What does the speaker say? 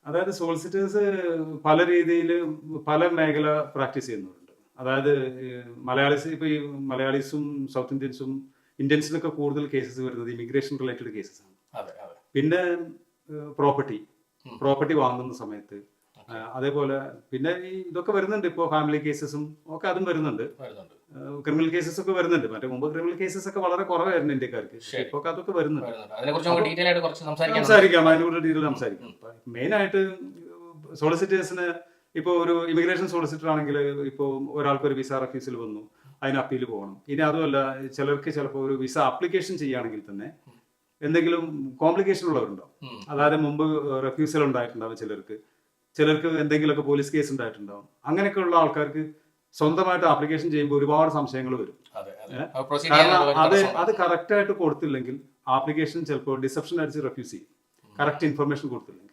അതായത് സോളിസിറ്റേഴ്സ് പല രീതിയിൽ പല മേഖല പ്രാക്ടീസ് ചെയ്യുന്നവരുണ്ട്. അതായത് മലയാളീസ് ഇപ്പോൾ ഈ മലയാളീസും സൗത്ത് ഇന്ത്യൻസും ഇന്ത്യൻസിനൊക്കെ കൂടുതൽ കേസസ് വരുന്നത് ഇമിഗ്രേഷൻ റിലേറ്റഡ് കേസസ് ആണ്. പിന്നെ പ്രോപ്പർട്ടി വാങ്ങുന്ന സമയത്ത് അതേപോലെ പിന്നെ ഈ ഇതൊക്കെ വരുന്നുണ്ട്. ഇപ്പോൾ ഫാമിലി കേസസും ഒക്കെ അതും വരുന്നുണ്ട്. ക്രിമിനൽ കേസസ് ഒക്കെ വരുന്നുണ്ട്. മറ്റേ മുമ്പ് ക്രിമിനൽ കേസസ് ഒക്കെ വളരെ കുറവായിരുന്നു ഇന്ത്യക്കാർക്ക്. ഇപ്പൊ അതൊക്കെ വരുന്നുണ്ട്. സംസാരിക്കാം, അതിനെക്കുറിച്ച് ഡീറ്റെയിൽ സംസാരിക്കാം. മെയിൻ ആയിട്ട് സോളിസിറ്റേഴ്സിന് ഇപ്പോൾ ഒരു ഇമിഗ്രേഷൻ സോളിസിറ്റർ ആണെങ്കിൽ ഇപ്പോൾ ഒരാൾക്ക് ഒരു വിസ റെഫ്യൂസൽ വന്നു, അതിന് അപ്പീൽ പോകണം. ഇനി അതുമല്ല, ചിലർക്ക് ചിലപ്പോൾ ഒരു വിസ ആപ്ലിക്കേഷൻ ചെയ്യുകയാണെങ്കിൽ തന്നെ എന്തെങ്കിലും കോംപ്ലിക്കേഷൻ ഉള്ളവരുണ്ടാവും. അതായത് മുമ്പ് റെഫ്യൂസൽ ഉണ്ടായിട്ടുണ്ടാവും, ചിലർക്ക് എന്തെങ്കിലുമൊക്കെ പോലീസ് കേസ് ഉണ്ടായിട്ടുണ്ടാവും. അങ്ങനെയൊക്കെയുള്ള ആൾക്കാർക്ക് സ്വന്തമായിട്ട് ആപ്ലിക്കേഷൻ ചെയ്യുമ്പോൾ ഒരുപാട് സംശയങ്ങൾ വരും. കാരണം അത് കറക്റ്റ് ആയിട്ട് കൊടുത്തില്ലെങ്കിൽ ആപ്ലിക്കേഷൻ ചിലപ്പോൾ ഡിസെപ്ഷൻ അടിച്ച് റെഫ്യൂസ് ചെയ്യും, കറക്റ്റ് ഇൻഫർമേഷൻ കൊടുത്തില്ലെങ്കിൽ.